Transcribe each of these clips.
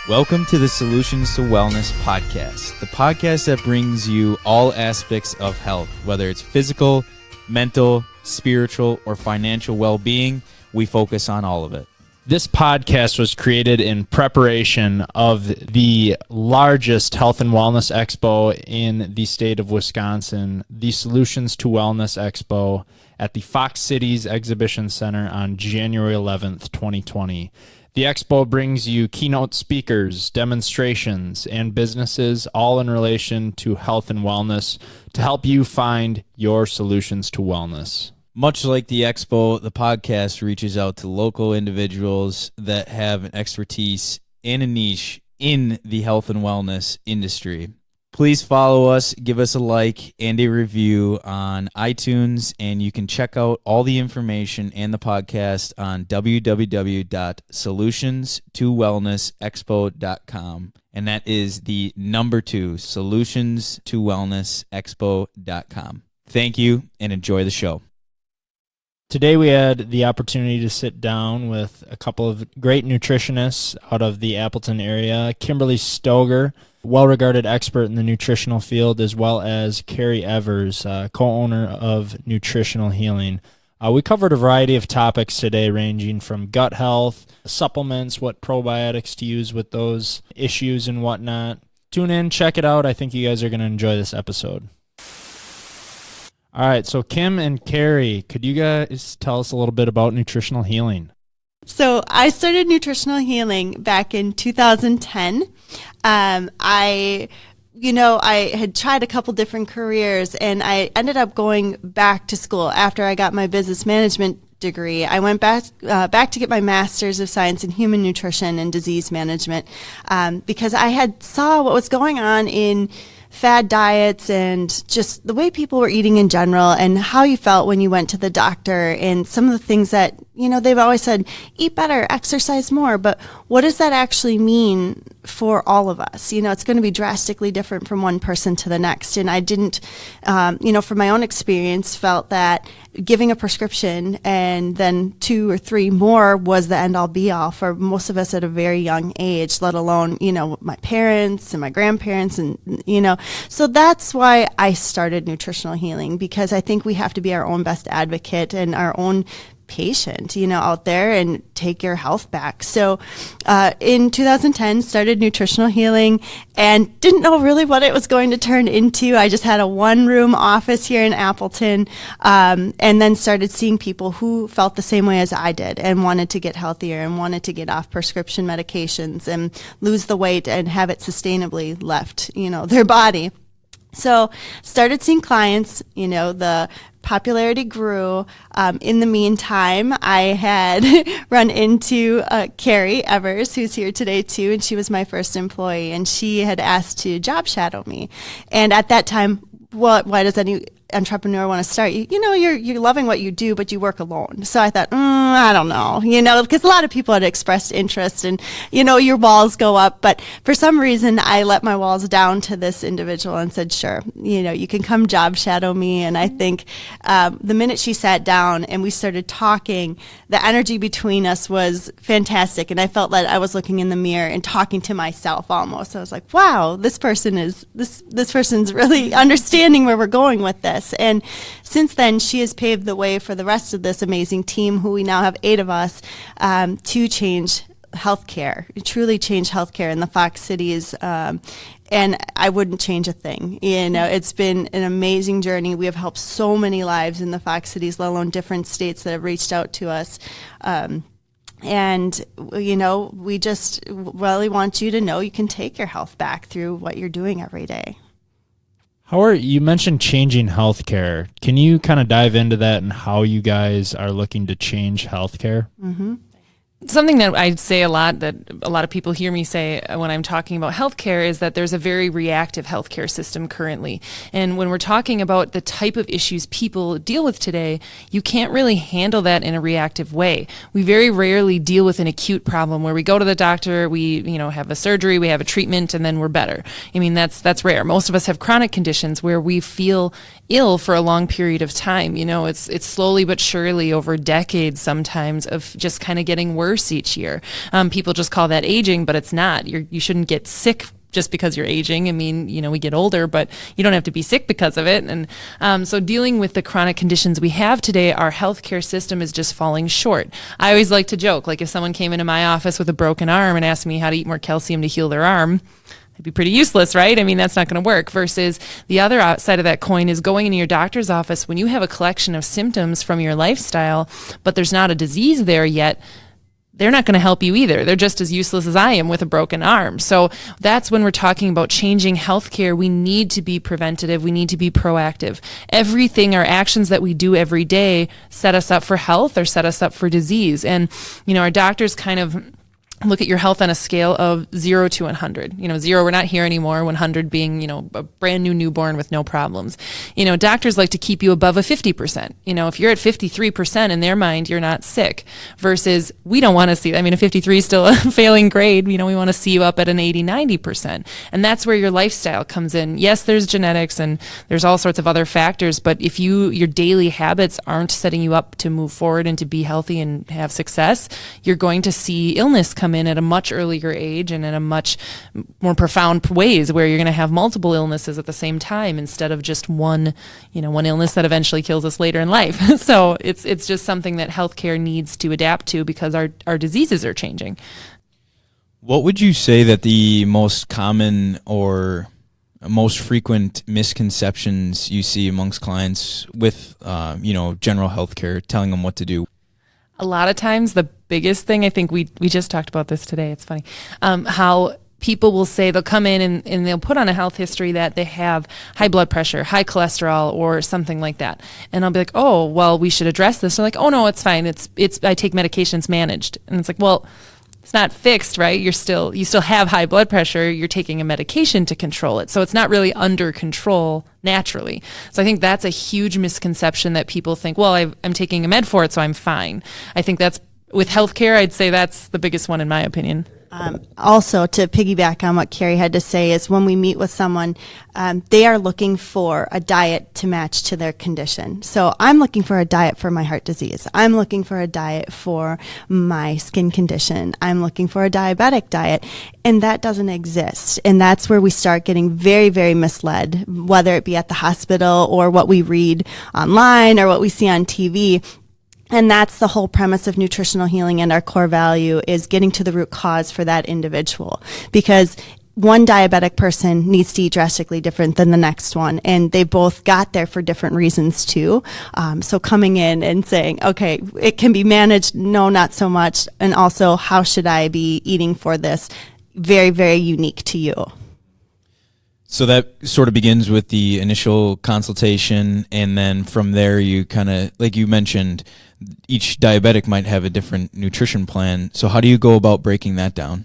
Welcome to the Solutions to Wellness podcast, the podcast that brings you all aspects of health, whether it's physical, mental, spiritual, or financial well-being. We focus on all of it. This podcast was created in preparation of the largest health and wellness expo in the state of Wisconsin, the Solutions to Wellness Expo at the Fox Cities Exhibition Center on January 11th, 2020. The expo brings you keynote speakers, demonstrations, and businesses, all in relation to health and wellness, to help you find your solutions to wellness. Much like the expo, the podcast reaches out to local individuals that have an expertise and a niche in the health and wellness industry. Please follow us, give us a like and a review on iTunes, and you can check out all the information and the podcast on www.solutions2wellnessexpo.com. And that is the number 2, solutions2wellnessexpo.com. Thank you and enjoy the show. Today we had the opportunity to sit down with a couple of great nutritionists out of the Appleton area, Kimberly Stoger, well-regarded expert in the nutritional field, as well as Kerry Evers, co-owner of Nutritional Healing. We covered a variety of topics today, ranging from gut health, supplements, what probiotics to use with those issues and whatnot. Tune in, check it out. I think you guys are going to enjoy this episode. All right, so Kim and Kerry, could you guys tell us a little bit about Nutritional Healing? So I started Nutritional Healing back in 2010. I had tried a couple different careers, and I ended up going back to school after I got my business management degree. I went back to get my master's of science in human nutrition and disease management because I had saw what was going on in fad diets and just the way people were eating in general and how you felt when you went to the doctor and some of the things that, they've always said, eat better, exercise more. But what does that actually mean for all of us? It's going to be drastically different from one person to the next. And I didn't, from my own experience, felt that giving a prescription and then 2 or 3 more was the end all be all for most of us at a very young age, let alone, my parents and my grandparents and, so that's why I started Nutritional Healing, because I think we have to be our own best advocate and our own patient, out there and take your health back. So in 2010, started Nutritional Healing and didn't know really what it was going to turn into. I just had a 1-room office here in Appleton and then started seeing people who felt the same way as I did and wanted to get healthier and wanted to get off prescription medications and lose the weight and have it sustainably left, their body. So started seeing clients, the popularity grew. In the meantime, I had run into Kerry Evers, who's here today too, and she was my first employee, and she had asked to job shadow me. And at that time, why does any entrepreneur want to start? You're loving what you do, but you work alone. So I thought, I don't know, because a lot of people had expressed interest and, your walls go up. But for some reason, I let my walls down to this individual and said, sure, you can come job shadow me. And I think the minute she sat down and we started talking, the energy between us was fantastic. And I felt that I was looking in the mirror and talking to myself almost. I was like, wow, this person's really understanding where we're going with this. And since then, she has paved the way for the rest of this amazing team, who we now have 8 of us, to change healthcare, truly change healthcare in the Fox Cities. And I wouldn't change a thing. It's been an amazing journey. We have helped so many lives in the Fox Cities, let alone different states that have reached out to us. And, we just really want you to know you can take your health back through what you're doing every day. You mentioned changing healthcare. Can you kind of dive into that and how you guys are looking to change healthcare? Mm-hmm. Something that I'd say a lot, that a lot of people hear me say when I'm talking about healthcare, is that there's a very reactive healthcare system currently. And when we're talking about the type of issues people deal with today, you can't really handle that in a reactive way. We very rarely deal with an acute problem where we go to the doctor, we have a surgery, we have a treatment, and then we're better. I mean, that's rare. Most of us have chronic conditions where we feel ill for a long period of time. It's slowly but surely over decades sometimes of just kind of getting worse worse each year. People just call that aging, but it's not. You shouldn't get sick just because you're aging. I mean, we get older, but you don't have to be sick because of it. And so dealing with the chronic conditions we have today, our healthcare system is just falling short. I always like to joke, like if someone came into my office with a broken arm and asked me how to eat more calcium to heal their arm, it'd be pretty useless, right? I mean, that's not going to work. Versus the other side of that coin is going into your doctor's office when you have a collection of symptoms from your lifestyle, but there's not a disease there yet. They're not going to help you either. They're just as useless as I am with a broken arm. So that's when we're talking about changing healthcare. We need to be preventative. We need to be proactive. Everything, our actions that we do every day set us up for health or set us up for disease. And, our doctors kind of look at your health on a scale of 0 to 100. 0, we're not here anymore. 100 being, a brand new newborn with no problems. Doctors like to keep you above a 50%. If you're at 53% in their mind, you're not sick. Versus we don't want to see, a 53 is still a failing grade. We want to see you up at an 80, 90%. And that's where your lifestyle comes in. Yes, there's genetics and there's all sorts of other factors, but if your daily habits aren't setting you up to move forward and to be healthy and have success, you're going to see illness come in at a much earlier age and in a much more profound ways, where you're going to have multiple illnesses at the same time instead of just one illness that eventually kills us later in life. So it's just something that healthcare needs to adapt to because our diseases are changing. What would you say that the most common or most frequent misconceptions you see amongst clients with general healthcare, telling them what to do? A lot of times the biggest thing, I think we just talked about this today, it's funny, how people will say they'll come in and they'll put on a health history that they have high blood pressure, high cholesterol, or something like that. And I'll be like, oh, well, we should address this. They're like, oh, no, it's fine. I take medications managed. And it's like, well, it's not fixed, right? You still have high blood pressure. You're taking a medication to control it. So it's not really under control naturally. So I think that's a huge misconception that people think, well, I'm taking a med for it, so I'm fine. I think that's, with healthcare, I'd say that's the biggest one in my opinion. Also, to piggyback on what Kerry had to say, is when we meet with someone, they are looking for a diet to match to their condition. So I'm looking for a diet for my heart disease. I'm looking for a diet for my skin condition. I'm looking for a diabetic diet. And that doesn't exist. And that's where we start getting very, very misled, whether it be at the hospital or what we read online or what we see on TV. And that's the whole premise of nutritional healing, and our core value is getting to the root cause for that individual, because one diabetic person needs to eat drastically different than the next one, and they both got there for different reasons too. So coming in and saying, okay, it can be managed, no, not so much, and also how should I be eating for this, very, very unique to you. So that sort of begins with the initial consultation, and then from there you kind of, like you mentioned, each diabetic might have a different nutrition plan. So how do you go about breaking that down?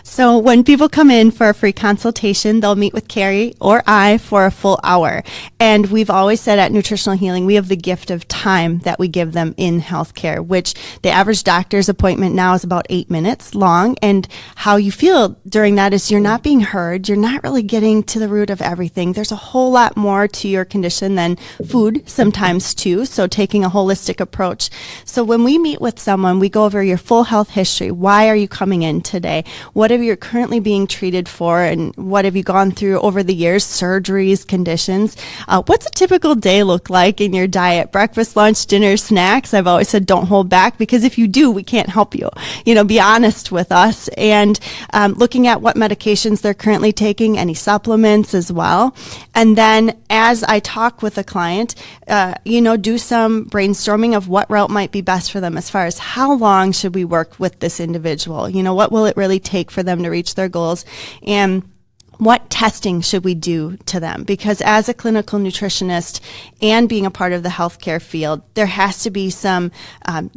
So when people come in for a free consultation, they'll meet with Kerry or I for a full hour. And we've always said at Nutritional Healing, we have the gift of time that we give them in healthcare, which the average doctor's appointment now is about 8 minutes long. And how you feel during that is you're not being heard. You're not really getting to the root of everything. There's a whole lot more to your condition than food sometimes too. So taking a holistic approach. So when we meet with someone, we go over your full health history. Why are you coming in today? What are you currently being treated for, and what have you gone through over the years, surgeries, conditions? What's a typical day look like in your diet? Breakfast, lunch, dinner, snacks? I've always said don't hold back, because if you do, we can't help you. Be honest with us. And looking at what medications they're currently taking, any supplements as well. And then as I talk with a client, do some brainstorming of what route might be best for them, as far as how long should we work with this individual? What will it really take for them to reach their goals, and what testing should we do to them? Because as a clinical nutritionist and being a part of the healthcare field, there has to be some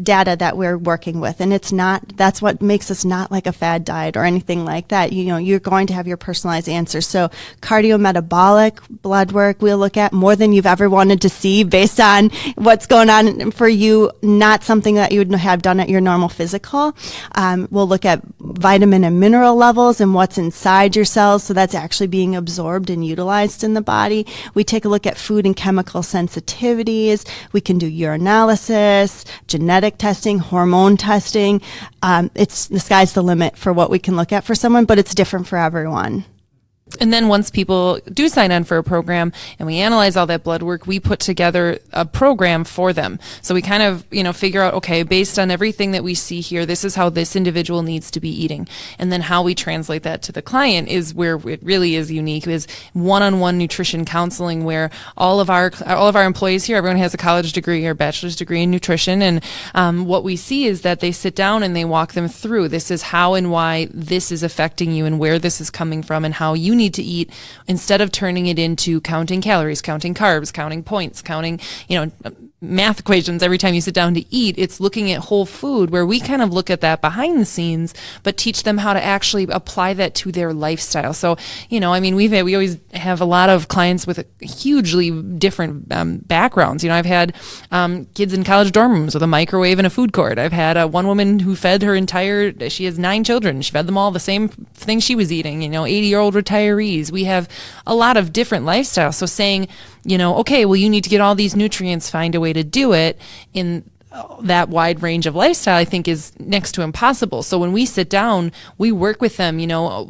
data that we're working with. And that's what makes us not like a fad diet or anything like that. You're going to have your personalized answers. So cardiometabolic blood work, we'll look at more than you've ever wanted to see based on what's going on for you, not something that you would have done at your normal physical. We'll look at vitamin and mineral levels and what's inside your cells. So that's what's actually being absorbed and utilized in the body. We take a look at food and chemical sensitivities. We can do urinalysis, genetic testing, hormone testing. It's the sky's the limit for what we can look at for someone, but it's different for everyone. And then once people do sign on for a program and we analyze all that blood work, we put together a program for them. So we kind of, figure out, okay, based on everything that we see here, this is how this individual needs to be eating. And then how we translate that to the client is where it really is unique, is one-on-one nutrition counseling, where all of our employees here, everyone has a college degree or bachelor's degree in nutrition. And what we see is that they sit down and they walk them through, this is how and why this is affecting you and where this is coming from and how you need to eat, instead of turning it into counting calories, counting carbs, counting points, counting, math equations every time you sit down to eat. It's looking at whole food, where we kind of look at that behind the scenes, but teach them how to actually apply that to their lifestyle. So, we always have a lot of clients with hugely different backgrounds. I've had kids in college dorm rooms with a microwave and a food court. I've had one woman who fed she has 9 children. She fed them all the same thing she was eating, 80-year-old retirees. We have a lot of different lifestyles. So saying, okay, well, you need to get all these nutrients, find a way to do it in that wide range of lifestyle, I think, is next to impossible. So when we sit down, we work with them.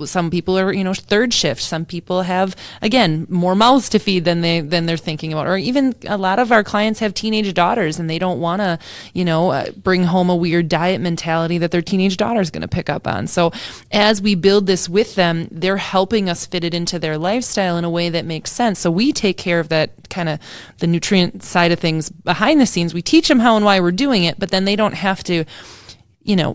Some people are, third shift. Some people have, again, more mouths to feed than they're thinking about. Or even a lot of our clients have teenage daughters, and they don't want to, bring home a weird diet mentality that their teenage daughter is going to pick up on. So as we build this with them, they're helping us fit it into their lifestyle in a way that makes sense. So we take care of that kind of the nutrient side of things behind the scenes. We teach them how and why we're doing it, but then they don't have to,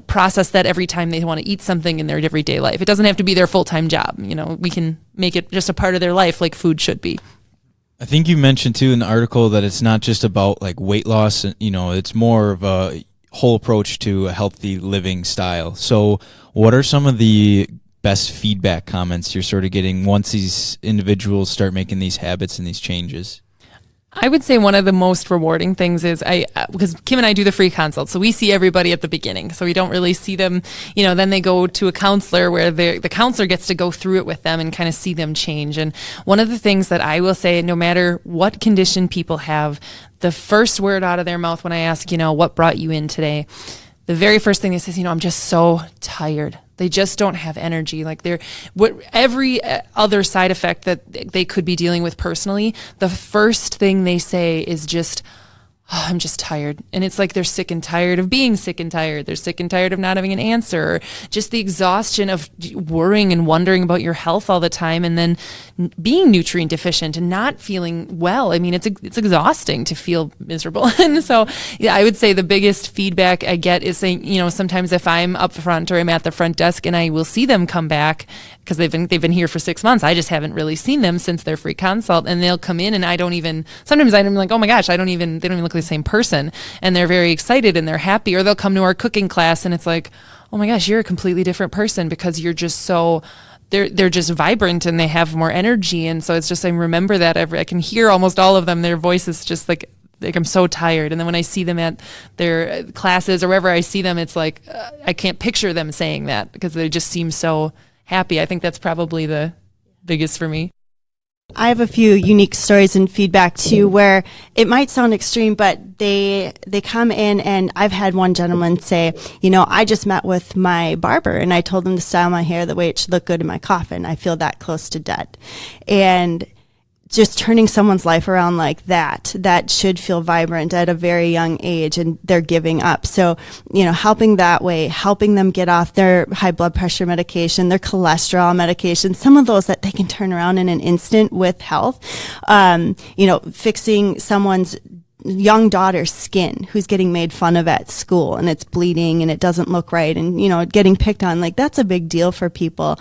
process that every time they want to eat something in their everyday life. It doesn't have to be their full-time job. We can make it just a part of their life, like food should be. I think you mentioned too in the article that it's not just about like weight loss, it's more of a whole approach to a healthy living style. So what are some of the best feedback comments you're sort of getting once these individuals start making these habits and these changes? I would say one of the most rewarding things is because Kim and I do the free consult, so we see everybody at the beginning. So we don't really see them, then they go to a counselor where the counselor gets to go through it with them and kind of see them change. And one of the things that I will say, no matter what condition people have, the first word out of their mouth when I ask, what brought you in today, the very first thing they say is, I'm just so tired. They just don't have energy. Like every other side effect that they could be dealing with personally, the first thing they say is just, I'm just tired. And it's like they're sick and tired of being sick and tired. They're sick and tired of not having an answer, or just the exhaustion of worrying and wondering about your health all the time, and then being nutrient deficient and not feeling well. I mean, it's exhausting to feel miserable. And so I would say the biggest feedback I get is saying, sometimes if I'm up front or I'm at the front desk and I will see them come back because they've been here for 6 months. I just haven't really seen them since their free consult, and they'll come in and sometimes I'm like, oh my gosh, they don't even look like the same person, and they're very excited and they're happy. Or they'll come to our cooking class and it's like, oh my gosh, you're a completely different person because you're just so they're just vibrant and they have more energy. And so it's just, I remember that I can hear almost all of them, their voices just like I'm so tired. And then when I see them at their classes or wherever I see them, it's like I can't picture them saying that because they just seem so happy. I think that's probably the biggest for me. I have a few unique stories and feedback too, where it might sound extreme, but they come in, and I've had one gentleman say, I just met with my barber and I told him to style my hair the way it should look good in my coffin. I feel that close to dead. And just turning someone's life around like that should feel vibrant at a very young age, and they're giving up. So, helping that way, helping them get off their high blood pressure medication, their cholesterol medication, some of those that they can turn around in an instant with health. Fixing someone's young daughter's skin who's getting made fun of at school and it's bleeding and it doesn't look right, and, getting picked on, like that's a big deal for people.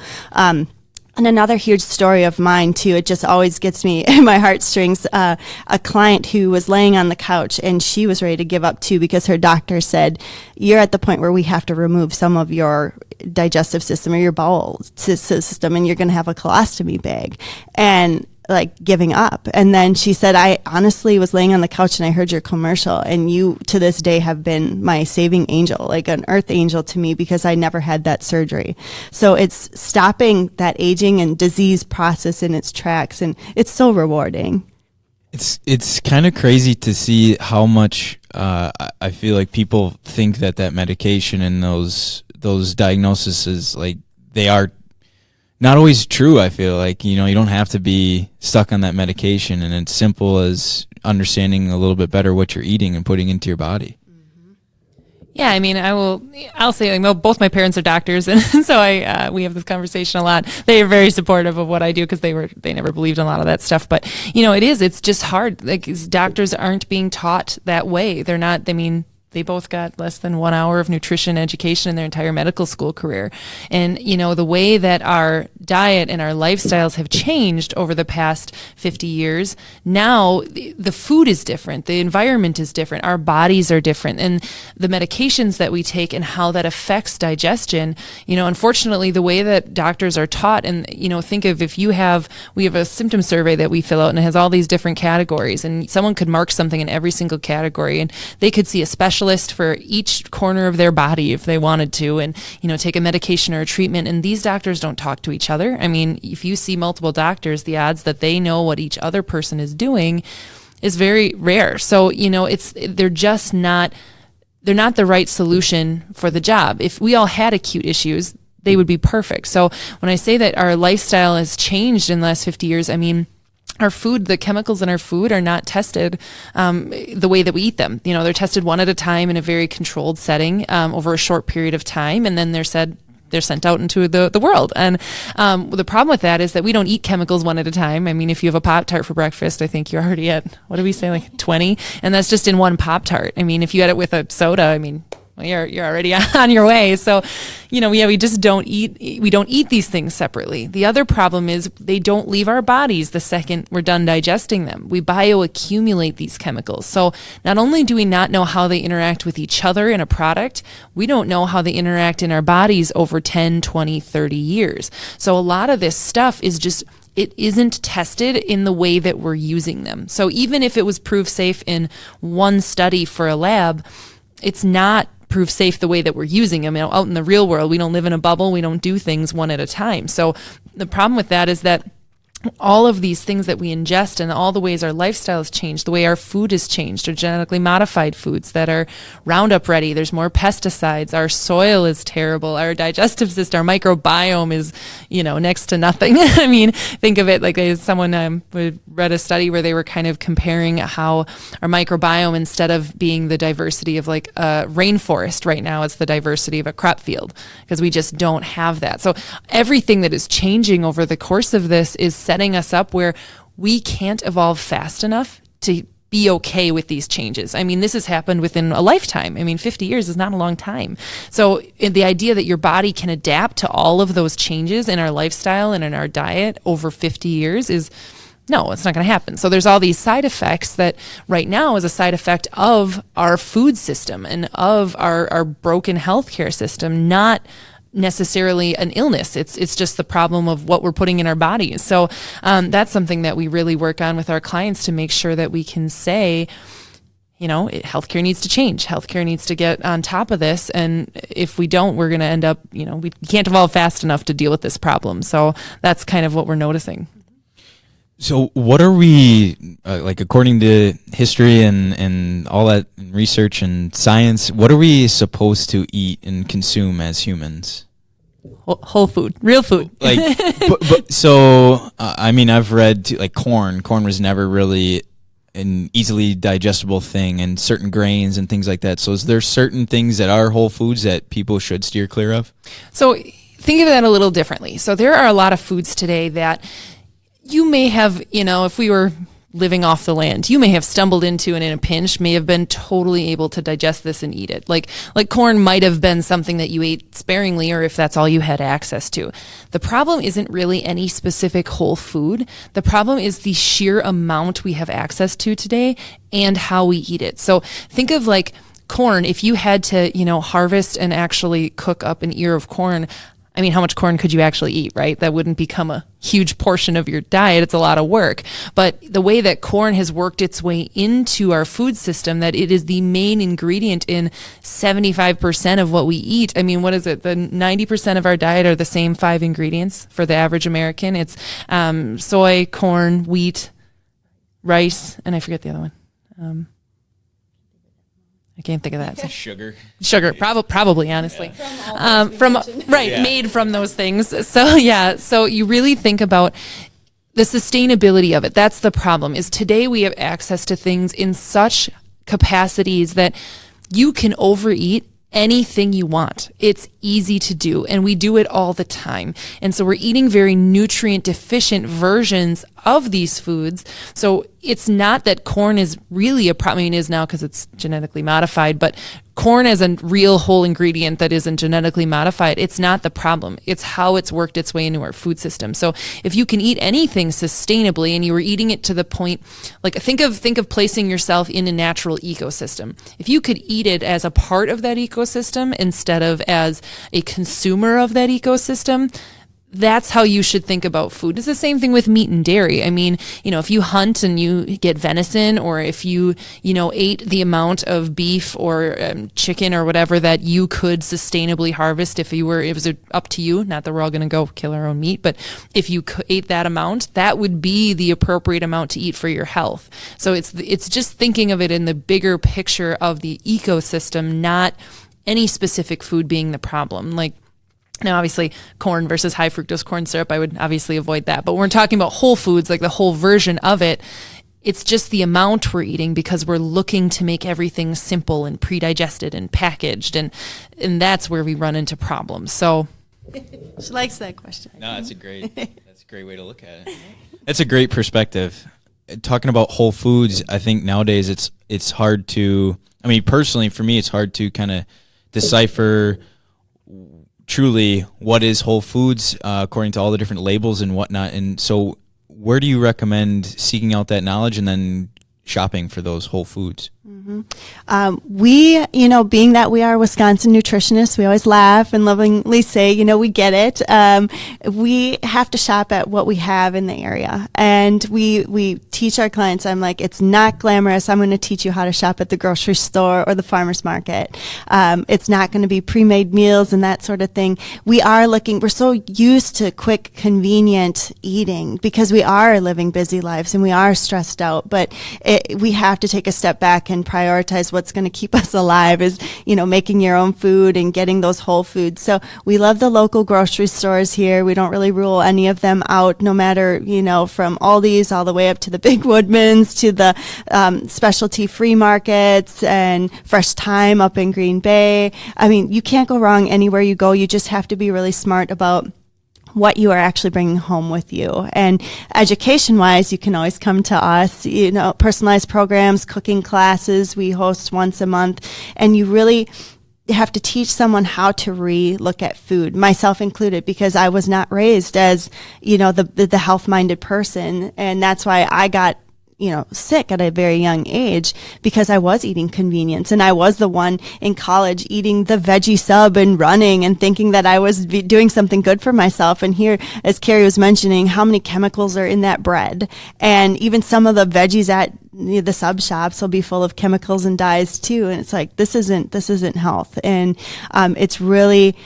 And another huge story of mine too, it just always gets me in my heartstrings, a client who was laying on the couch and she was ready to give up too because her doctor said, you're at the point where we have to remove some of your digestive system or your bowel system, and you're going to have a colostomy bag. And like giving up. And then she said, I honestly was laying on the couch and I heard your commercial, and you to this day have been my saving angel, like an earth angel to me, because I never had that surgery. So it's stopping that aging and disease process in its tracks, and it's so rewarding. It's kind of crazy to see how much I feel like people think that medication and those diagnoses, like, they are not always true. I feel like, you don't have to be stuck on that medication, and it's simple as understanding a little bit better what you're eating and putting into your body. Yeah, I mean, I'll say, like, well, both my parents are doctors, and so we have this conversation a lot. They are very supportive of what I do because they never believed in a lot of that stuff. But, it's just hard. Like, doctors aren't being taught that way. They're not, they both got less than 1 hour of nutrition education in their entire medical school career. And, the way that our diet and our lifestyles have changed over the past 50 years, now the food is different. The environment is different. Our bodies are different. And the medications that we take and how that affects digestion, unfortunately, the way that doctors are taught, and, think of we have a symptom survey that we fill out, and it has all these different categories, and someone could mark something in every single category, and they could see a specialist for each corner of their body if they wanted to, and take a medication or a treatment. And these doctors don't talk to each other. I mean, if you see multiple doctors, the odds that they know what each other person is doing is very rare. So they're not the right solution for the job. If we all had acute issues, they would be perfect. So when I say that our lifestyle has changed in the last 50 years, I mean, our food, the chemicals in our food are not tested the way that we eat them. They're tested one at a time in a very controlled setting over a short period of time, and then they're sent out into the world. And the problem with that is that we don't eat chemicals one at a time. I mean, if you have a Pop-Tart for breakfast, I think you're already at, what do we say, like 20? And that's just in one Pop-Tart. I mean, if you had it with a soda, I mean, well, you're already on your way. So, we just don't eat these things separately. The other problem is they don't leave our bodies the second we're done digesting them. We bioaccumulate these chemicals. So not only do we not know how they interact with each other in a product, we don't know how they interact in our bodies over 10, 20, 30 years. So a lot of this stuff is just, it isn't tested in the way that we're using them. So even if it was proved safe in one study for a lab, it's not prove safe the way that we're using them. Out in the real world, we don't live in a bubble. We don't do things one at a time. So the problem with that is that all of these things that we ingest and all the ways our lifestyle has changed, the way our food has changed, are genetically modified foods that are Roundup ready. There's more pesticides. Our soil is terrible. Our digestive system, our microbiome is, next to nothing. I mean, think of it like someone read a study where they were kind of comparing how our microbiome, instead of being the diversity of like a rainforest right now, it's the diversity of a crop field, because we just don't have that. So everything that is changing over the course of this is setting us up where we can't evolve fast enough to be okay with these changes. I mean, this has happened within a lifetime. I mean, 50 years is not a long time. So the idea that your body can adapt to all of those changes in our lifestyle and in our diet over 50 years is, no, it's not going to happen. So there's all these side effects that right now is a side effect of our food system and of our broken healthcare system, not necessarily an illness. It's just the problem of what we're putting in our bodies. So that's something that we really work on with our clients to make sure that we can say, healthcare needs to change. Healthcare needs to get on top of this. And if we don't, we're going to end up, we can't evolve fast enough to deal with this problem. So that's kind of what we're noticing. So what are we, like, according to history and all that research and science, what are we supposed to eat and consume as humans? Whole food, real food. Like, so I mean, I've read like corn was never really an easily digestible thing, and certain grains and things like that. So is there certain things that are whole foods that people should steer clear of? So think of that a little differently. So there are a lot of foods today that you may have, if we were living off the land, you may have stumbled into and in a pinch may have been totally able to digest this and eat it. Like corn might have been something that you ate sparingly, or if that's all you had access to. The problem isn't really any specific whole food. The problem is the sheer amount we have access to today and how we eat it. So think of like corn. If you had to, harvest and actually cook up an ear of corn, I mean, how much corn could you actually eat, right? That wouldn't become a huge portion of your diet. It's a lot of work. But the way that corn has worked its way into our food system, that it is the main ingredient in 75% of what we eat. I mean, what is it? The 90% of our diet are the same 5 ingredients for the average American. It's soy, corn, wheat, rice, and I forget the other one. I can't think of that. Sugar, probably, honestly, made from those things. So you really think about the sustainability of it. That's the problem. Is today we have access to things in such capacities that you can overeat anything you want. It's easy to do, and we do it all the time. And so we're eating very nutrient deficient versions of these foods. So it's not that corn is really a problem. I mean, it is now because it's genetically modified, but corn as a real whole ingredient that isn't genetically modified, it's not the problem. It's how it's worked its way into our food system. So if you can eat anything sustainably and you were eating it to the point, like think of placing yourself in a natural ecosystem. If you could eat it as a part of that ecosystem instead of as a consumer of that ecosystem, that's how you should think about food. It's the same thing with meat and dairy. I mean, if you hunt and you get venison, or if you ate the amount of beef or chicken or whatever that you could sustainably harvest, it was up to you, not that we're all going to go kill our own meat, but if you ate that amount, that would be the appropriate amount to eat for your health. So it's just thinking of it in the bigger picture of the ecosystem, not any specific food being the problem. Like, now, obviously, corn versus high fructose corn syrup, I would obviously avoid that. But when we're talking about whole foods, like the whole version of it, it's just the amount we're eating because we're looking to make everything simple and pre-digested and packaged. And that's where we run into problems. So she likes that question. No, that's a great way to look at it. That's a great perspective. Talking about whole foods, I think nowadays it's hard to, I mean, personally, for me, it's hard to kind of decipher truly what is whole foods according to all the different labels and whatnot. And so where do you recommend seeking out that knowledge and then shopping for those whole foods? We, being that we are Wisconsin nutritionists, we always laugh and lovingly say, we get it. We have to shop at what we have in the area. And we teach our clients, I'm like, it's not glamorous. I'm going to teach you how to shop at the grocery store or the farmer's market. It's not going to be pre-made meals and that sort of thing. We're so used to quick, convenient eating because we are living busy lives and we are stressed out. But we have to take a step back and prioritize what's going to keep us alive is, making your own food and getting those whole foods. So we love the local grocery stores here. We don't really rule any of them out, no matter, from Aldi's all the way up to the Big Woodman's to the specialty free markets and Fresh Thyme up in Green Bay. I mean, you can't go wrong anywhere you go. You just have to be really smart about what you are actually bringing home with you. And education-wise, you can always come to us, personalized programs, cooking classes we host once a month, and you really have to teach someone how to re-look at food, myself included, because I was not raised as, the health-minded person, and that's why I got sick at a very young age because I was eating convenience, and I was the one in college eating the veggie sub and running and thinking that I was doing something good for myself. And here, as Kerry was mentioning, how many chemicals are in that bread, and even some of the veggies at the sub shops will be full of chemicals and dyes too. And it's like, this isn't health. And it's really,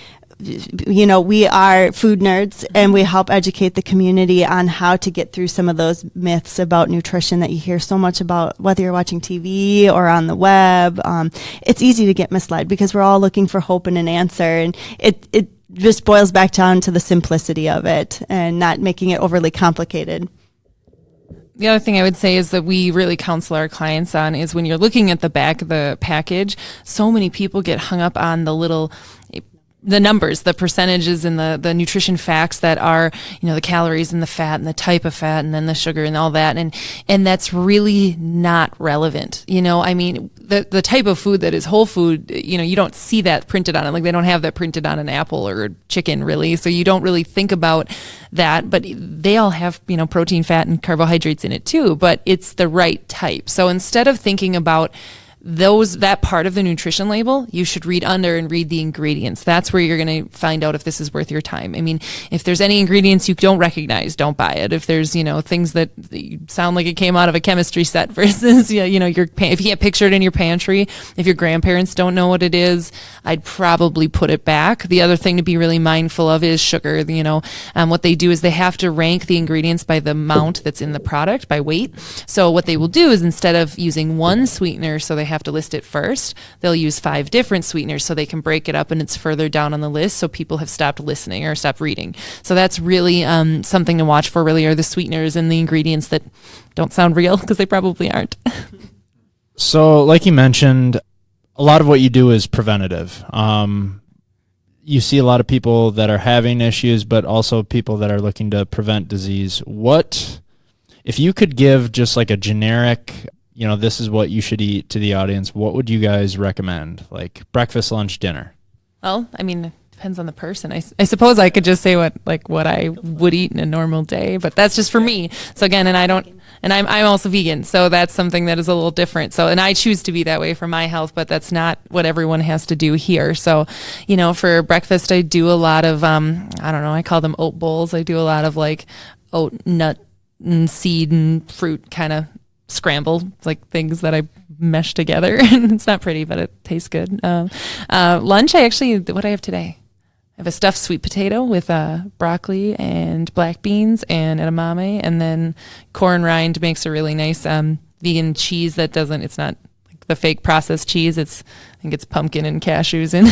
we are food nerds, and we help educate the community on how to get through some of those myths about nutrition that you hear so much about, whether you're watching TV or on the web. It's easy to get misled because we're all looking for hope and an answer, and it just boils back down to the simplicity of it and not making it overly complicated. The other thing I would say is that we really counsel our clients on is when you're looking at the back of the package, so many people get hung up on the numbers, the percentages, and the nutrition facts that are, the calories and the fat and the type of fat and then the sugar and all that. And that's really not relevant. I mean, the type of food that is whole food, you don't see that printed on it. Like, they don't have that printed on an apple or chicken, really. So you don't really think about that, but they all have, protein, fat, and carbohydrates in it too, but it's the right type. So instead of thinking about that part of the nutrition label, you should read under and read the ingredients. That's where you're going to find out if this is worth your time. I mean, if there's any ingredients you don't recognize, don't buy it. If there's, things that sound like it came out of a chemistry set versus, if you can't picture it in your pantry, if your grandparents don't know what it is, I'd probably put it back. The other thing to be really mindful of is sugar. What they do is they have to rank the ingredients by the amount that's in the product, by weight. So what they will do is instead of using one sweetener, so they have to list it first, they'll use 5 different sweeteners so they can break it up and it's further down on the list, so people have stopped listening or stopped reading. So that's really something to watch for, really, are the sweeteners and the ingredients that don't sound real, because they probably aren't. So like you mentioned, a lot of what you do is preventative. You see a lot of people that are having issues, but also people that are looking to prevent disease. What, if you could give just like a generic, this is what you should eat to the audience, what would you guys recommend? Like breakfast, lunch, dinner? Well, I mean, it depends on the person. I suppose I could just say what I would eat in a normal day, but that's just for me. So again, I'm also vegan, so that's something that is a little different. So, and I choose to be that way for my health, but that's not what everyone has to do here. So, for breakfast, I do a lot of, I call them oat bowls. I do a lot of like oat, nut, and seed and fruit kind of scramble, like things that I mesh together. And it's not pretty, but it tastes good. Lunch, what I have today? I have a stuffed sweet potato with broccoli and black beans and edamame, and then corn rind makes a really nice vegan cheese that it's not like the fake processed cheese. I think it's pumpkin and cashews, and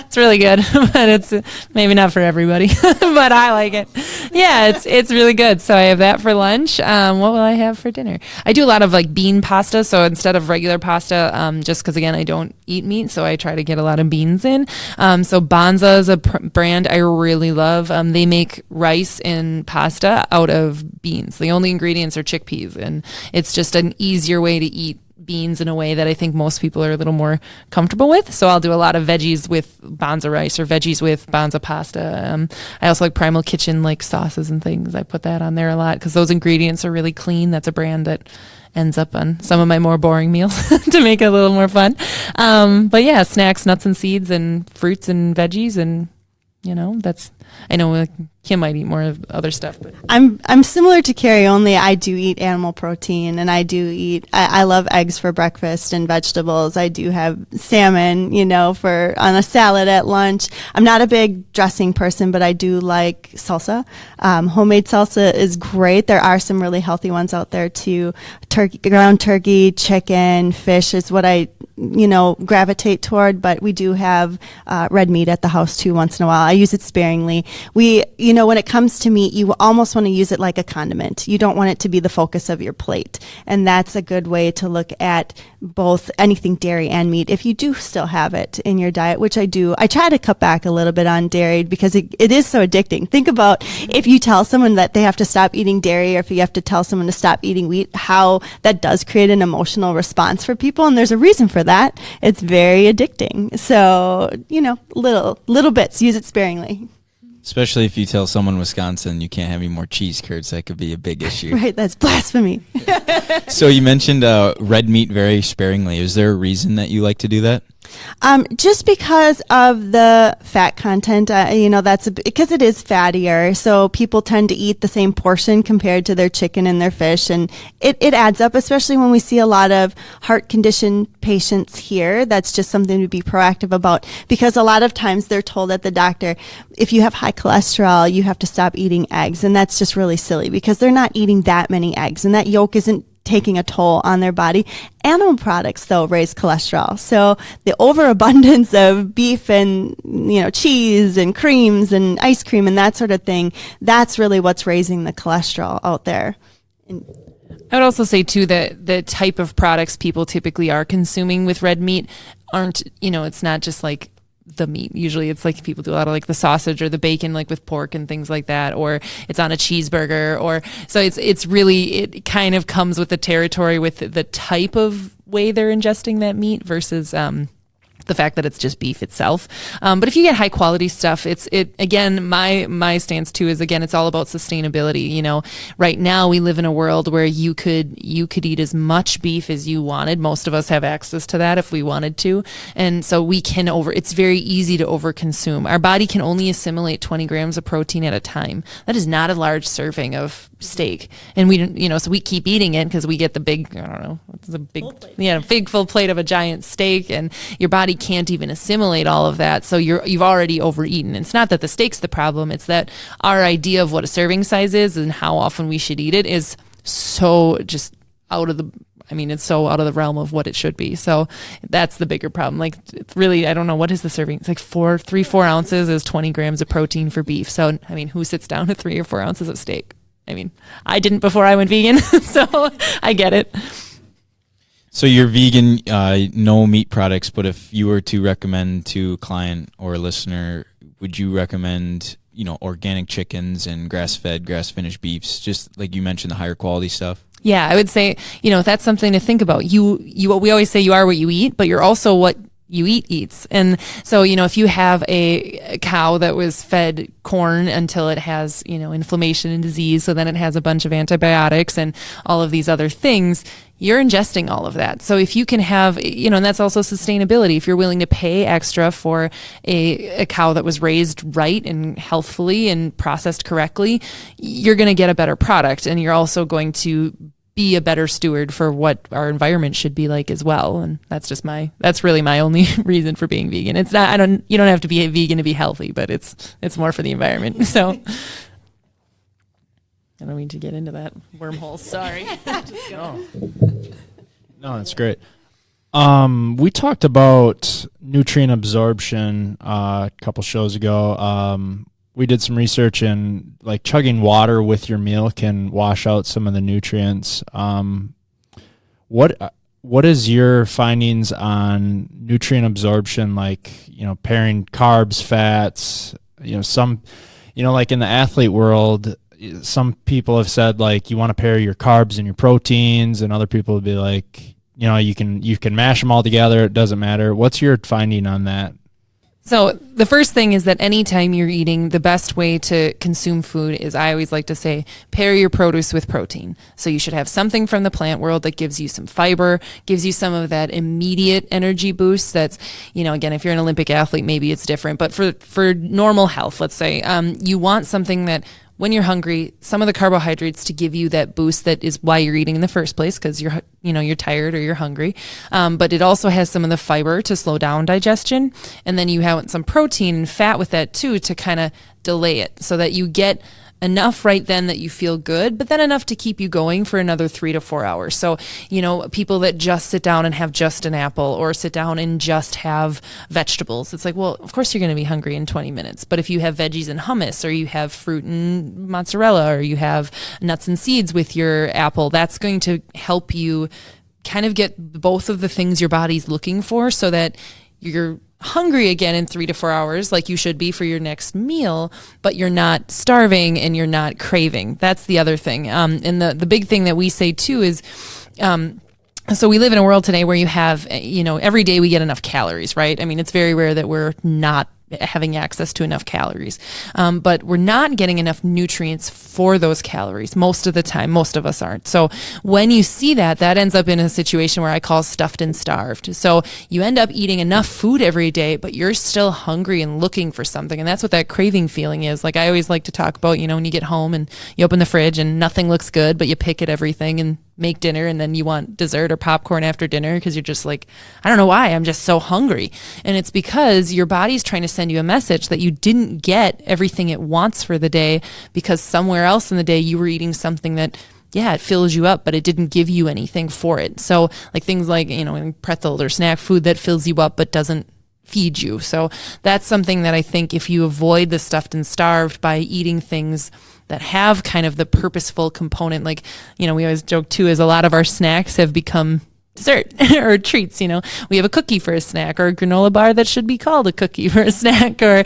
it's really good, but it's maybe not for everybody, but I like it. Yeah, it's really good. So I have that for lunch. What will I have for dinner? I do a lot of like bean pasta. So instead of regular pasta, just because again, I don't eat meat, so I try to get a lot of beans in. So Banza is a brand I really love. They make rice and pasta out of beans. The only ingredients are chickpeas, and it's just an easier way to eat beans in a way that I think most people are a little more comfortable with. So I'll do a lot of veggies with Banza rice or veggies with Banza pasta. I also like Primal Kitchen, like sauces and things. I put that on there a lot because those ingredients are really clean. That's a brand that ends up on some of my more boring meals to make it a little more fun. But yeah, snacks, nuts and seeds and fruits and veggies, and I know Kim might eat more of other stuff, but I'm similar to Kerry, only I do eat animal protein, and I love eggs for breakfast and vegetables. I do have salmon, on a salad at lunch. I'm not a big dressing person, but I do like salsa. Homemade salsa is great. There are some really healthy ones out there too. Ground turkey, chicken, fish is what I gravitate toward, but we do have red meat at the house too once in a while. I use it sparingly. When it comes to meat, you almost want to use it like a condiment. You don't want it to be the focus of your plate. And that's a good way to look at both anything dairy and meat. If you do still have it in your diet, which I do, I try to cut back a little bit on dairy because it is so addicting. Think about if you tell someone that they have to stop eating dairy, or if you have to tell someone to stop eating wheat, how that does create an emotional response for people. And there's a reason for that. It's very addicting. So, little bits, use it sparingly. Especially if you tell someone in Wisconsin you can't have any more cheese curds, that could be a big issue. Right, that's blasphemy. So you mentioned red meat very sparingly. Is there a reason that you like to do that? Just because of the fat content, because it is fattier. So people tend to eat the same portion compared to their chicken and their fish. And it adds up, especially when we see a lot of heart condition patients here. That's just something to be proactive about, because a lot of times they're told at the doctor, if you have high cholesterol, you have to stop eating eggs. And that's just really silly, because they're not eating that many eggs, and that yolk isn't taking a toll on their body. Animal products, though, raise cholesterol. So the overabundance of beef and, cheese and creams and ice cream and that sort of thing, that's really what's raising the cholesterol out there. I would also say, too, that the type of products people typically are consuming with red meat aren't, it's not just like the meat. Usually it's like people do a lot of like the sausage or the bacon, like with pork and things like that, or it's on a cheeseburger, or so it's really, it kind of comes with the territory with the type of way they're ingesting that meat versus the fact that it's just beef itself. But if you get high quality stuff, again, my stance too is, again, it's all about sustainability. You know, right now we live in a world where you could eat as much beef as you wanted. Most of us have access to that if we wanted to. And so it's very easy to overconsume. Our body can only assimilate 20 grams of protein at a time. That is not a large serving of steak. And so we keep eating it because we get the big, I don't know, it's a big, big full plate of a giant steak, and your body can't even assimilate all of that. So you've already overeaten. It's not that the steak's the problem. It's that our idea of what a serving size is and how often we should eat it is so just it's so out of the realm of what it should be. So that's the bigger problem. Like, really, I don't know, what is the serving? It's like 4 ounces is 20 grams of protein for beef. So, I mean, who sits down with 3 or 4 ounces of steak? I mean, I didn't before I went vegan, so I get it. So you're vegan, no meat products, but if you were to recommend to a client or a listener, would you recommend, organic chickens and grass-fed, grass-finished beefs, just like you mentioned, the higher quality stuff? Yeah, I would say, that's something to think about. We always say you are what you eat, but you're also what you eats. And so, if you have a cow that was fed corn until it has, inflammation and disease, so then it has a bunch of antibiotics and all of these other things, you're ingesting all of that. So if you can have, and that's also sustainability. If you're willing to pay extra for a cow that was raised right and healthfully and processed correctly, you're going to get a better product, and you're also going to be a better steward for what our environment should be like as well. And that's really my only reason for being vegan. It's not, you don't have to be a vegan to be healthy, but it's more for the environment. So I don't mean to get into that wormhole. Sorry. No, that's great. We talked about nutrient absorption a couple shows ago. We did some research, and like chugging water with your meal can wash out some of the nutrients. What is your findings on nutrient absorption? Like, pairing carbs, fats, like in the athlete world, some people have said like you want to pair your carbs and your proteins, and other people would be like, you can mash them all together. It doesn't matter. What's your finding on that? So the first thing is that anytime you're eating, the best way to consume food is, I always like to say, pair your produce with protein. So you should have something from the plant world that gives you some fiber, gives you some of that immediate energy boost. That's, again, if you're an Olympic athlete, maybe it's different. But for normal health, let's say, you want something that, when you're hungry, some of the carbohydrates to give you that boost that is why you're eating in the first place, because you're tired or you're hungry. But it also has some of the fiber to slow down digestion. And then you have some protein and fat with that too, to kind of delay it, so that you get enough right then that you feel good, but then enough to keep you going for another 3 to 4 hours. So, people that just sit down and have just an apple, or sit down and just have vegetables, it's like, well, of course you're going to be hungry in 20 minutes. But if you have veggies and hummus, or you have fruit and mozzarella, or you have nuts and seeds with your apple, that's going to help you kind of get both of the things your body's looking for, so that you're hungry again in 3 to 4 hours, like you should be for your next meal, but you're not starving and you're not craving. That's the other thing. And the big thing that we say too is, so we live in a world today where you have, every day we get enough calories, right? I mean, it's very rare that we're not having access to enough calories. But we're not getting enough nutrients for those calories most of the time. Most of us aren't. So when you see that ends up in a situation where I call stuffed and starved. So you end up eating enough food every day, but you're still hungry and looking for something. And that's what that craving feeling is. Like, I always like to talk about, when you get home and you open the fridge and nothing looks good, but you pick at everything and make dinner, and then you want dessert or popcorn after dinner because you're just like, I don't know why, I'm just so hungry. And it's because your body's trying to send you a message that you didn't get everything it wants for the day, because somewhere else in the day you were eating something that, yeah, it fills you up, but it didn't give you anything for it. So like things like, pretzel or snack food that fills you up but doesn't feed you. So that's something that I think if you avoid the stuffed and starved by eating things that have kind of the purposeful component, like, we always joke too, is a lot of our snacks have become dessert or treats. We have a cookie for a snack, or a granola bar that should be called a cookie for a snack, or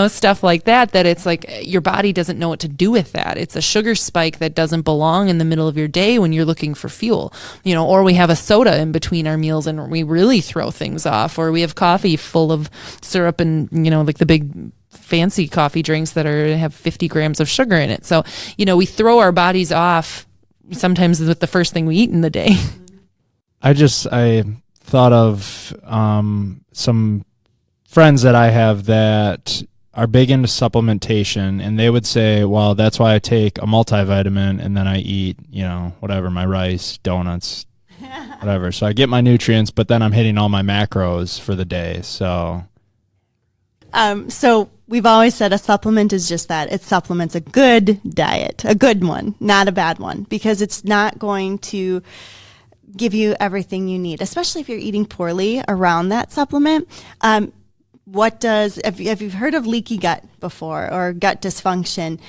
stuff like that it's like your body doesn't know what to do with that. It's a sugar spike that doesn't belong in the middle of your day when you're looking for fuel. Or we have a soda in between our meals and we really throw things off, or we have coffee full of syrup and like the big fancy coffee drinks that have 50 grams of sugar in it. So we throw our bodies off sometimes with the first thing we eat in the day. I thought of some friends that I have that are big into supplementation, and they would say, well, that's why I take a multivitamin and then I eat, whatever, my rice, donuts, whatever. So I get my nutrients, but then I'm hitting all my macros for the day. So we've always said a supplement is just that. It supplements a good diet, a good one, not a bad one, because it's not going to give you everything you need, especially if you're eating poorly around that supplement. Have you heard of leaky gut before, or gut dysfunction?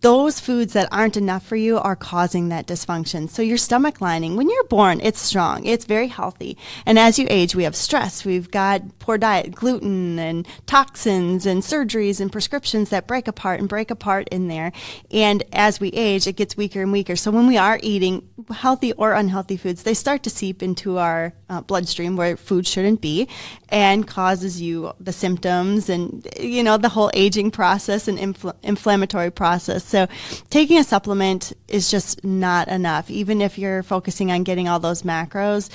Those foods that aren't enough for you are causing that dysfunction. So your stomach lining, when you're born, it's strong. It's very healthy. And as you age, we have stress. We've got poor diet, gluten and toxins and surgeries and prescriptions that break apart in there. And as we age, it gets weaker and weaker. So when we are eating healthy or unhealthy foods, they start to seep into our bloodstream where food shouldn't be, and causes you the symptoms and, the whole aging process and inflammatory process. So taking a supplement is just not enough. Even if you're focusing on getting all those macros,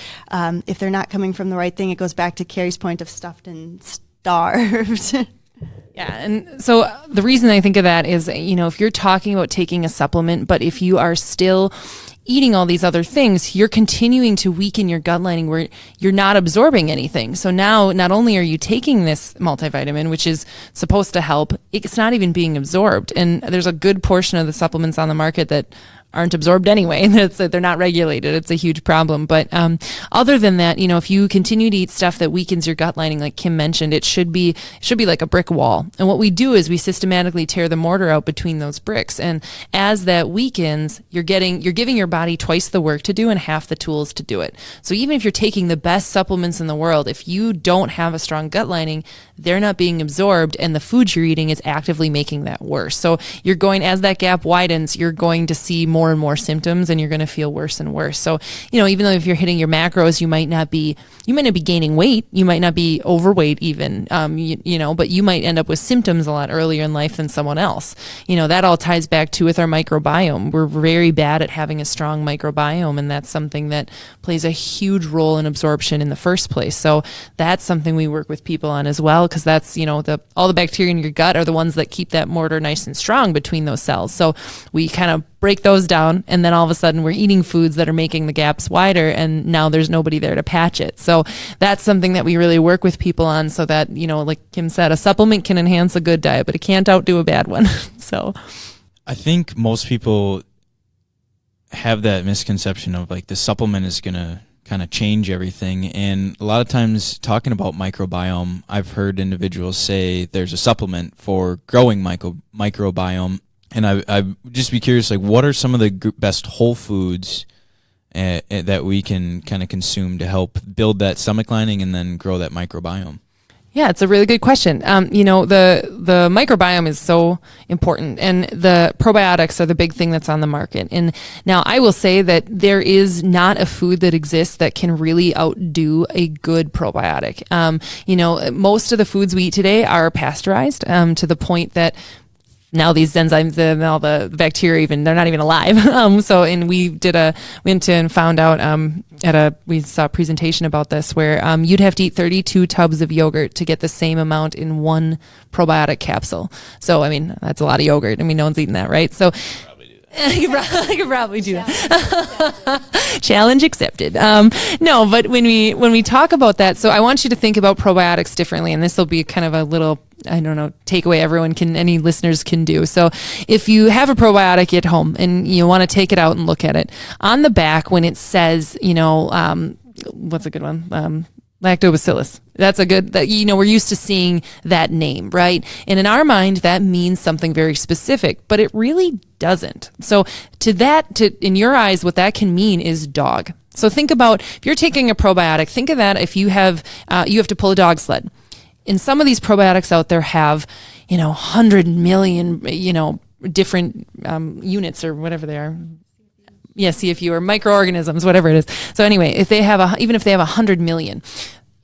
if they're not coming from the right thing, it goes back to Kerry's point of stuffed and starved. Yeah. And so the reason I think of that is, if you're talking about taking a supplement, but if you are still eating all these other things, you're continuing to weaken your gut lining where you're not absorbing anything. So now not only are you taking this multivitamin, which is supposed to help, it's not even being absorbed. And there's a good portion of the supplements on the market that aren't absorbed anyway. They're not regulated. It's a huge problem. But other than that, if you continue to eat stuff that weakens your gut lining, like Kim mentioned, it should be like a brick wall. And what we do is we systematically tear the mortar out between those bricks. And as that weakens, you're giving your body twice the work to do and half the tools to do it. So even if you're taking the best supplements in the world, if you don't have a strong gut lining, they're not being absorbed, and the food you're eating is actively making that worse. So as that gap widens, you're going to see more and more symptoms, and you're going to feel worse and worse. So, even though if you're hitting your macros, you might not be gaining weight, you might not be overweight even, but you might end up with symptoms a lot earlier in life than someone else. That all ties back to with our microbiome. We're very bad at having a strong microbiome, and that's something that plays a huge role in absorption in the first place. So that's something we work with people on as well, because that's, all the bacteria in your gut are the ones that keep that mortar nice and strong between those cells. So we kind of break those down, and then all of a sudden we're eating foods that are making the gaps wider, and now there's nobody there to patch it. So that's something that we really work with people on, so that, like Kim said, a supplement can enhance a good diet, but it can't outdo a bad one. So I think most people have that misconception of like the supplement is going to kind of change everything. And a lot of times talking about microbiome, I've heard individuals say there's a supplement for growing microbiome. And I just be curious, like, what are some of the best whole foods that we can kind of consume to help build that stomach lining and then grow that microbiome? Yeah, it's a really good question. The microbiome is so important, and the probiotics are the big thing that's on the market. And now I will say that there is not a food that exists that can really outdo a good probiotic. Most of the foods we eat today are pasteurized to the point that now these enzymes and all the bacteria, they're not even alive. We saw a presentation about this where you'd have to eat 32 tubs of yogurt to get the same amount in one probiotic capsule. So, that's a lot of yogurt. No one's eating that, right? So I could probably do that. Challenge accepted. No, but when we talk about that, so I want you to think about probiotics differently, and this will be kind of a little, takeaway any listeners can do. So if you have a probiotic at home and you want to take it out and look at it, on the back when it says, what's a good one? Lactobacillus. That's a good, we're used to seeing that name, right? And in our mind, that means something very specific, but it really doesn't. So in your eyes, what that can mean is dog. So think about if you're taking a probiotic, think of that if you have to pull a dog sled. And some of these probiotics out there have, 100 million, different units or whatever they are. Yeah, CFU or microorganisms, whatever it is. So anyway, even if they have 100 million,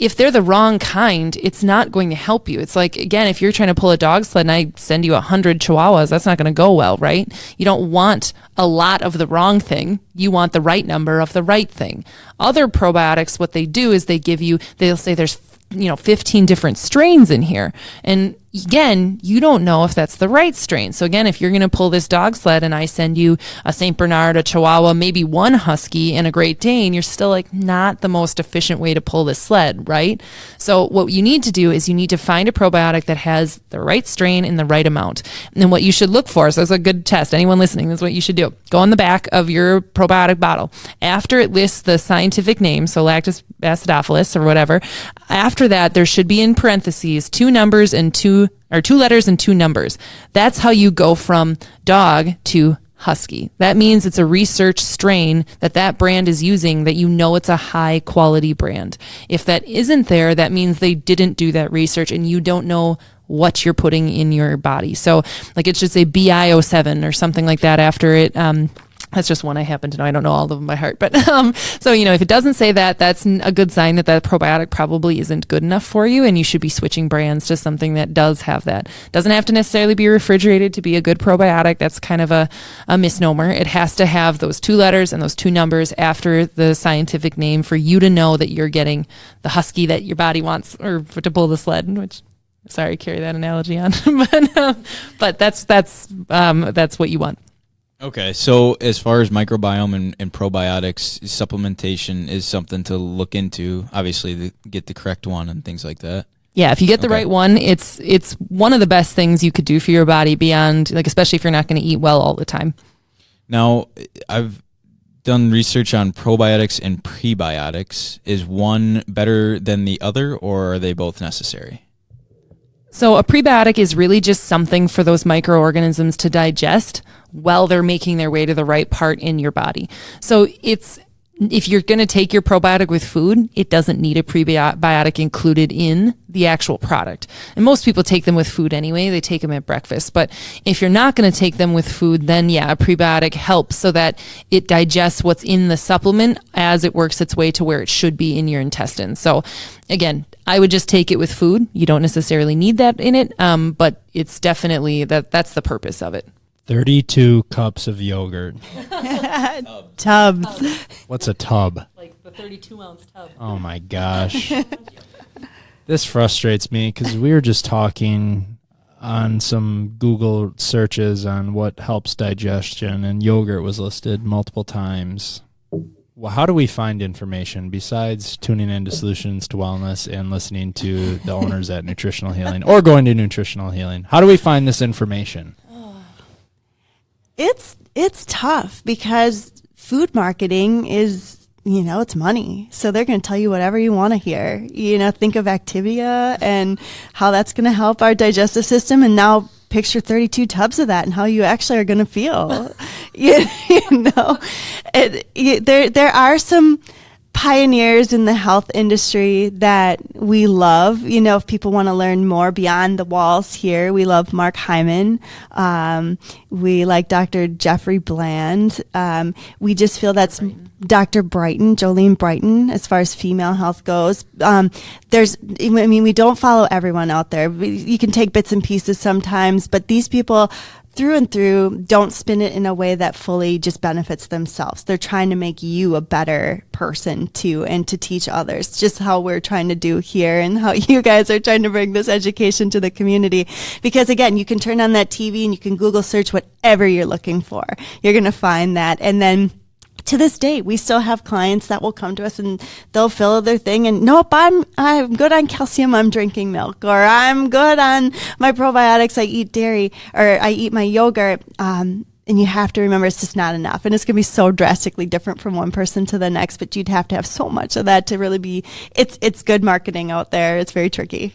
if they're the wrong kind, it's not going to help you. It's like, again, if you're trying to pull a dog sled and I send you 100 chihuahuas, that's not going to go well, right? You don't want a lot of the wrong thing. You want the right number of the right thing. Other probiotics, what they do is they'll say there's 15 different strains in here. And again, you don't know if that's the right strain. So again, if you're going to pull this dog sled and I send you a St. Bernard, a Chihuahua, maybe one Husky and a Great Dane, you're still like not the most efficient way to pull this sled, right? So what you need to do is you need to find a probiotic that has the right strain in the right amount. And then what you should look for, so that's a good test. Anyone listening, this is what you should do. Go on the back of your probiotic bottle. After it lists the scientific name, so lactis acidophilus or whatever, after that, there should be in parentheses two letters and two numbers. That's how you go from dog to Husky. That means it's a research strain that brand is using, that it's a high quality brand. If that isn't there, that means they didn't do that research and you don't know what you're putting in your body. So like it should say BI07 or something like that after it. That's just one I happen to know. I don't know all of them by heart. But so, if it doesn't say that, that's a good sign that probiotic probably isn't good enough for you, and you should be switching brands to something that does have that. Doesn't have to necessarily be refrigerated to be a good probiotic. That's kind of a misnomer. It has to have those two letters and those two numbers after the scientific name for you to know that you're getting the Husky that your body wants, or to pull the sled, which... Sorry, carry that analogy on. but that's what you want. Okay, so as far as microbiome and probiotics, supplementation is something to look into, obviously, to get the correct one and things like that. Yeah, if you get the right one, it's one of the best things you could do for your body beyond, especially if you're not going to eat well all the time. Now, I've done research on probiotics and prebiotics. Is one better than the other, or are they both necessary? So a prebiotic is really just something for those microorganisms to digest while they're making their way to the right part in your body. So if you're going to take your probiotic with food, it doesn't need a prebiotic included in the actual product. And most people take them with food anyway. They take them at breakfast. But if you're not going to take them with food, then a prebiotic helps so that it digests what's in the supplement as it works its way to where it should be in your intestines. So again, I would just take it with food. You don't necessarily need that in it, but it's definitely that's the purpose of it. 32 cups of yogurt. Tubs. What's a tub? Like the 32-ounce tub. Oh, my gosh. This frustrates me because we were just talking on some Google searches on what helps digestion, and yogurt was listed multiple times. Well, how do we find information besides tuning into Solutions to Wellness and listening to the owners at Nutritional Healing or going to Nutritional Healing? How do we find this information? It's tough because food marketing is, it's money. So they're going to tell you whatever you want to hear. Think of Activia and how that's going to help our digestive system. And now picture 32 tubs of that and how you actually are going to feel. There are some pioneers in the health industry that we love. If people want to learn more beyond the walls here, we love Mark Hyman. We like Dr. Jeffrey Bland. We just feel that's Dr. Brighton, Jolene Brighton, as far as female health goes. We don't follow everyone out there. You can take bits and pieces sometimes, but these people through and through don't spin it in a way that fully just benefits themselves. They're trying to make you a better person too, and to teach others, just how we're trying to do here and how you guys are trying to bring this education to the community. Because again, you can turn on that TV and you can Google search whatever you're looking for. You're going to find that. And then to this day, we still have clients that will come to us and they'll fill their thing and nope, I'm good on calcium, I'm drinking milk, or I'm good on my probiotics, I eat dairy, or I eat my yogurt. And you have to remember it's just not enough. And it's going to be so drastically different from one person to the next, but you'd have to have so much of that to really be, it's good marketing out there. It's very tricky.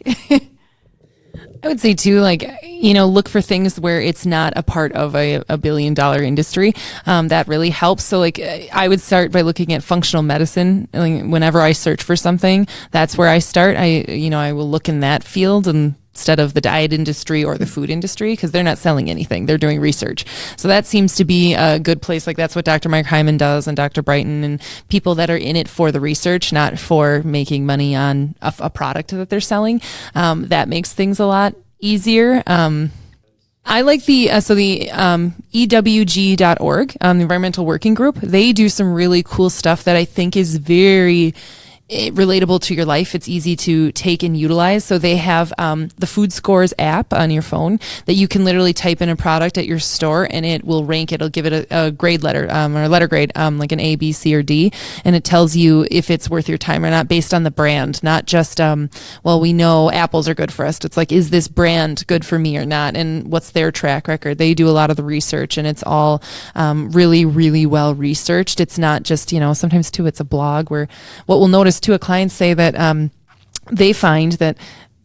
I would say too, like, look for things where it's not a part of a $1 billion industry. That really helps. So like, I would start by looking at functional medicine. Like, whenever I search for something, that's where I start. I will look in that field instead of the diet industry or the food industry, because they're not selling anything. They're doing research. So that seems to be a good place. Like, that's what Dr. Mark Hyman does, and Dr. Brighton, and people that are in it for the research, not for making money on a product that they're selling. That makes things a lot easier. I like the EWG.org, the Environmental Working Group. They do some really cool stuff that I think is very relatable to your life. It's easy to take and utilize. So they have the Food Scores app on your phone that you can literally type in a product at your store, and it will rank it. It'll give it a grade letter, or a letter grade, like an A, B, C, or D, and it tells you if it's worth your time or not based on the brand, not just well, we know apples are good for us. It's like, is this brand good for me or not, and what's their track record? They do a lot of the research, and it's all really, really well researched. It's not just, sometimes too, it's a blog where what we'll notice to a client say that they find that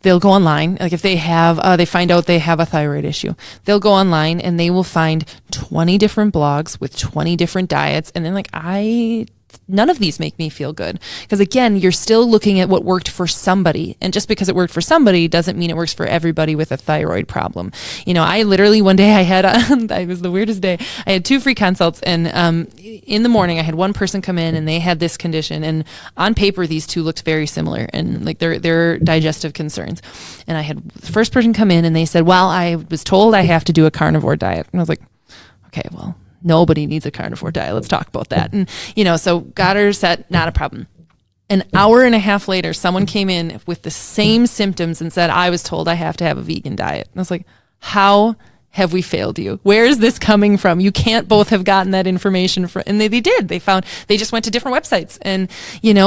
they'll go online, like if they find out they have a thyroid issue, they'll go online and they will find 20 different blogs with 20 different diets, and then like, none of these make me feel good. Because again, you're still looking at what worked for somebody. And just because it worked for somebody doesn't mean it works for everybody with a thyroid problem. I literally, one day I had, it was the weirdest day. I had 2 free consults, and in the morning I had one person come in and they had this condition. And on paper, these two looked very similar, and like their digestive concerns. And I had the first person come in and they said, well, I was told I have to do a carnivore diet. And I was like, okay, well, nobody needs a carnivore diet. Let's talk about that. And, so got her set, not a problem. An hour and a half later, someone came in with the same symptoms and said, I was told I have to have a vegan diet. And I was like, how have we failed you? Where is this coming from? You can't both have gotten that information from, and they did. They just went to different websites, and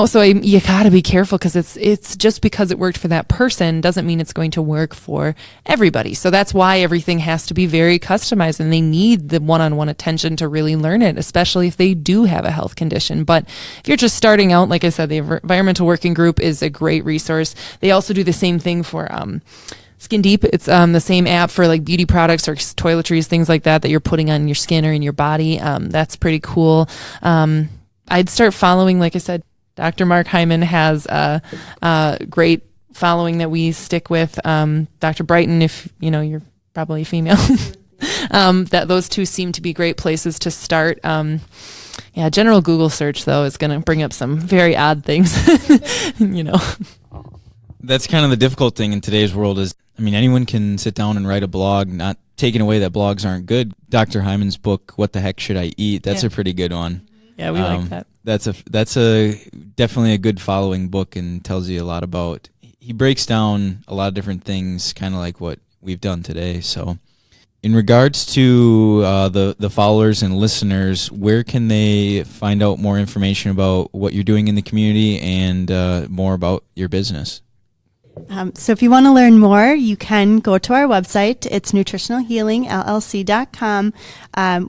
so you got to be careful, because it's just because it worked for that person doesn't mean it's going to work for everybody. So that's why everything has to be very customized, and they need the one-on-one attention to really learn it, especially if they do have a health condition. But if you're just starting out, like I said, the Environmental Working Group is a great resource. They also do the same thing for Skin Deep. It's the same app for like beauty products or toiletries, things like that you're putting on your skin or in your body. That's pretty cool. I'd start following, like I said, Dr. Mark Hyman has a great following that we stick with. Dr. Brighton, if you're probably female, that those two seem to be great places to start. General Google search though is going to bring up some very odd things. That's kind of the difficult thing in today's world is, anyone can sit down and write a blog, not taking away that blogs aren't good. Dr. Hyman's book, What the Heck Should I Eat? That's a pretty good one. Yeah, we like that. That's definitely a good following book, and tells you a lot about, he breaks down a lot of different things, kind of like what we've done today. So in regards to the followers and listeners, where can they find out more information about what you're doing in the community and more about your business? So if you want to learn more, you can go to our website. It's nutritionalhealingllc.com.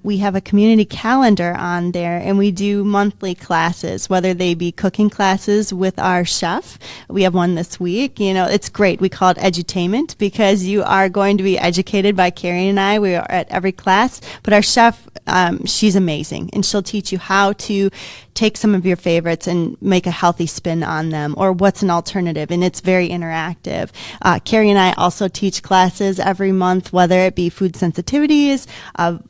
We have a community calendar on there, and we do monthly classes, whether they be cooking classes with our chef. We have one this week. It's great. We call it edutainment, because you are going to be educated by Kerry and I. We are at every class, but our chef, she's amazing, and she'll teach you how to take some of your favorites and make a healthy spin on them, or what's an alternative, and it's very interactive. Kerry and I also teach classes every month, whether it be food sensitivities,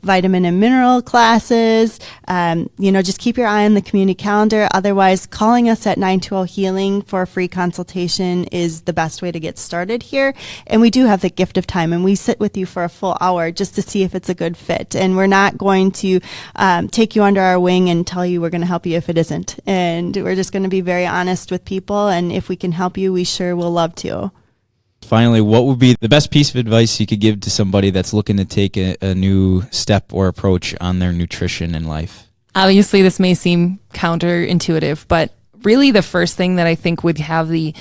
vitamin and mineral classes. Just keep your eye on the community calendar. Otherwise, calling us at 920-HEALING for a free consultation is the best way to get started here. And we do have the gift of time, and we sit with you for a full hour just to see if it's a good fit. And we're not going to take you under our wing and tell you we're going to help you if it isn't. And we're just going to be very honest with people, and if we can help you, we sure will love to. Finally, what would be the best piece of advice you could give to somebody that's looking to take a new step or approach on their nutrition in life? Obviously, this may seem counterintuitive, but really the first thing that I think would have the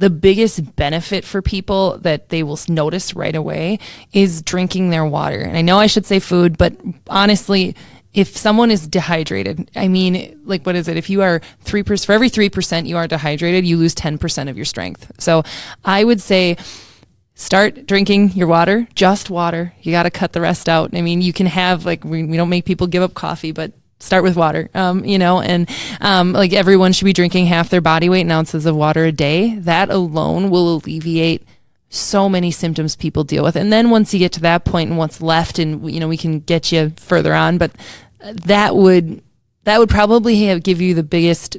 biggest benefit for people that they will notice right away is drinking their water. And I know I should say food, but honestly, if someone is dehydrated, what is it? If you are 3%, for every 3% you are dehydrated, you lose 10% of your strength. So I would say start drinking your water, just water. You got to cut the rest out. I mean, you can have, like, we don't make people give up coffee, but start with water, like everyone should be drinking half their body weight in ounces of water a day. That alone will alleviate so many symptoms people deal with. And then once you get to that point and what's left, and, we can get you further on, but that would probably give you the biggest,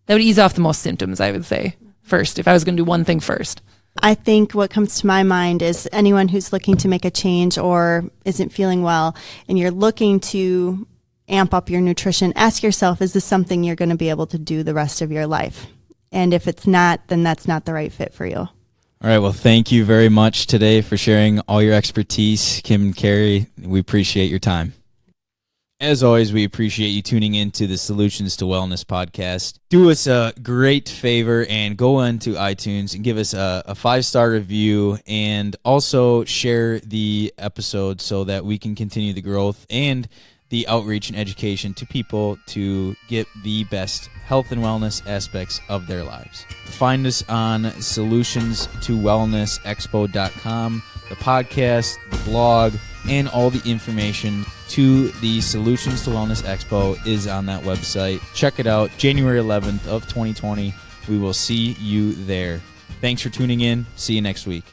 that would ease off the most symptoms, I would say, first, if I was going to do one thing first. I think what comes to my mind is anyone who's looking to make a change or isn't feeling well, and you're looking to amp up your nutrition, ask yourself, is this something you're going to be able to do the rest of your life? And if it's not, then that's not the right fit for you. All right. Well, thank you very much today for sharing all your expertise, Kim and Kerry. We appreciate your time. As always, we appreciate you tuning in to the Solutions to Wellness podcast. Do us a great favor and go onto iTunes and give us a 5-star review, and also share the episode so that we can continue the growth and the outreach and education to people to get the best health and wellness aspects of their lives. Find us on solutionstowellnessexpo.com, the podcast, the blog, and all the information to the Solutions to Wellness Expo is on that website. Check it out, January 11th of 2020. We will see you there. Thanks for tuning in. See you next week.